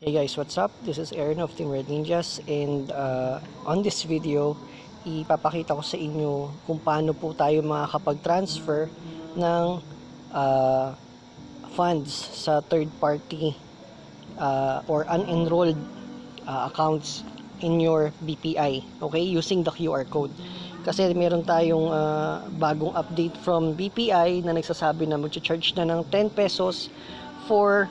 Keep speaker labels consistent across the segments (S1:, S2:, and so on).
S1: Hey guys, what's up? This is Aaron of Team Red Ninjas, and on this video, ipapakita ko sa inyo kung paano po tayo makakapag-transfer ng uh, funds sa third party or unenrolled accounts in your BPI, okay? Using the QR code. Kasi meron tayong bagong update from BPI na nagsasabi na mag-charge na ng 10 pesos for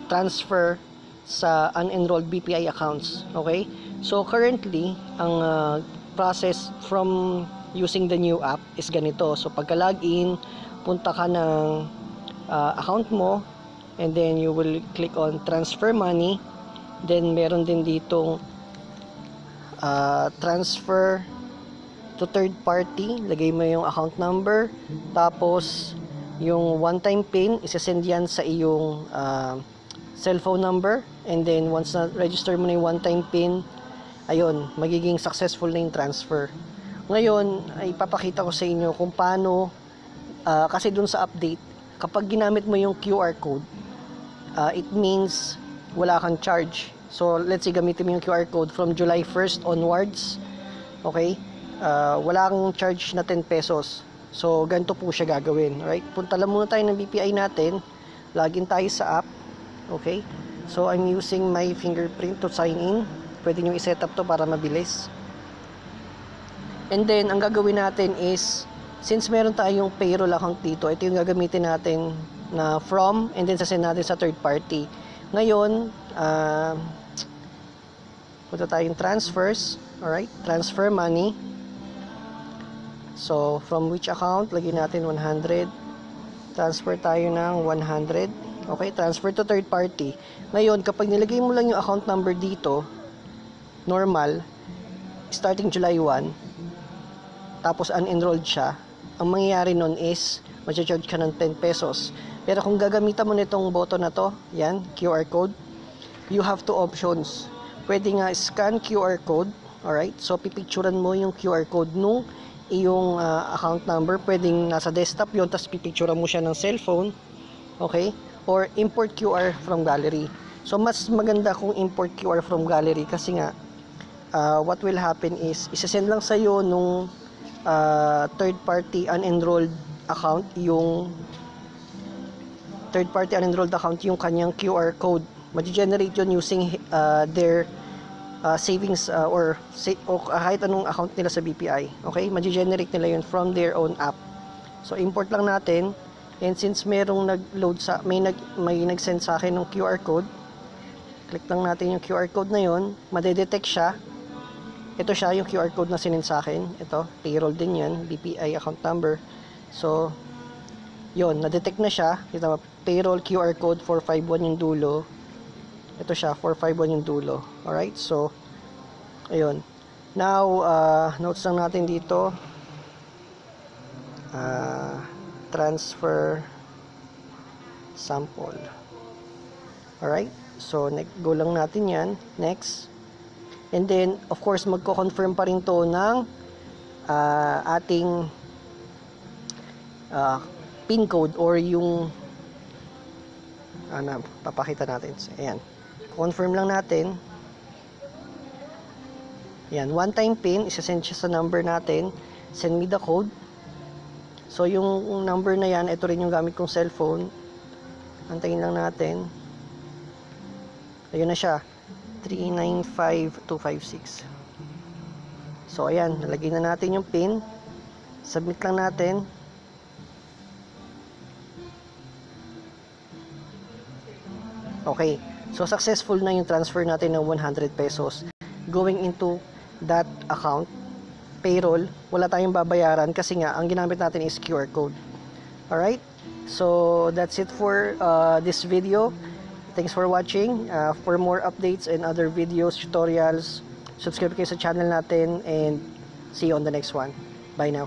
S1: transfer sa unenrolled BPI accounts. Okay? So currently, ang process from using the new app is ganito. So pagka-login, punta ka ng account mo, and then you will click on transfer money. Then meron din ditong transfer to third party. Lagay mo yung account number, tapos yung one-time pin, isasend yan sa iyong cellphone number, and then once na register mo na yung one-time pin, ayun, magiging successful na yung transfer. Ngayon, ay ipapakita ko sa inyo kung paano, kasi dun sa update, kapag ginamit mo yung QR code, it means wala kang charge. So let's say gamitin mo yung QR code from July 1st onwards, okay, wala kang charge na 10 pesos. So ganito po siya gagawin. Alright, punta lang muna tayo ng BPI natin, login tayo sa app. Okay, so I'm using my fingerprint to sign in. Pwede nyo i-set up to para mabilis. And then, ang gagawin natin is, since meron tayong payroll account dito, ito yung gagamitin natin na from, and then sasend natin sa third party. Ngayon, punta tayong transfers. Alright, transfer money. So, from which account? Lagyan natin 100. Transfer tayo ng 100. Okay, transfer to third party. Ngayon, kapag nilagay mo lang yung account number dito, normal, starting July 1, tapos unenrolled siya, ang mangyayari nun is, mag-charge ka ng 10 pesos. Pero kung gagamitan mo nitong button na to, yan, QR code, you have two options. Pwede nga scan QR code, alright? So, pipicturan mo yung QR code nung iyong account number. Pwedeng nasa desktop yun, tapos pipicturan mo siya ng cellphone, okay? Or import QR from gallery. So mas maganda kung import QR from gallery kasi nga what will happen is isasend lang sa iyo nung third party unenrolled account yung kanyang QR code. Mag-generate yun using their savings or kahit anong account nila sa BPI. Okay? Mag-generate nila yun from their own app. So import lang natin. And since merong nag-load sa may nag-send sa akin ng QR code, click lang natin yung QR code na yon, madedetect siya. Ito siya yung QR code na sinend sa akin. Ito, payroll din yan, BPI account number. So, yon, na-detect na siya. Kita mo, payroll QR code 451 yung dulo. Ito siya, 451 yung dulo. Alright, so, ayun. Now, notes lang natin dito. Transfer sample. Alright, so go lang natin yan. Next. And then, of course, magko-confirm pa rin to ng ating pin code or yung papakita natin. So, ayan. Confirm lang natin. Ayan, one-time pin, isasend siya sa number natin. Send me the code. So, yung number na yan, ito rin yung gamit kong cellphone. Antayin lang natin. Ayun na siya. 395256. So, ayan. Nalagay na natin yung pin. Submit lang natin. Okay. So, successful na yung transfer natin ng 100 pesos. Going into that account. Payroll, wala tayong babayaran kasi nga ang ginamit natin is QR code. Alright, so that's it for this video. Thanks for watching. For more updates and other videos, tutorials, subscribe kayo sa channel natin, and see you on the next one. Bye now.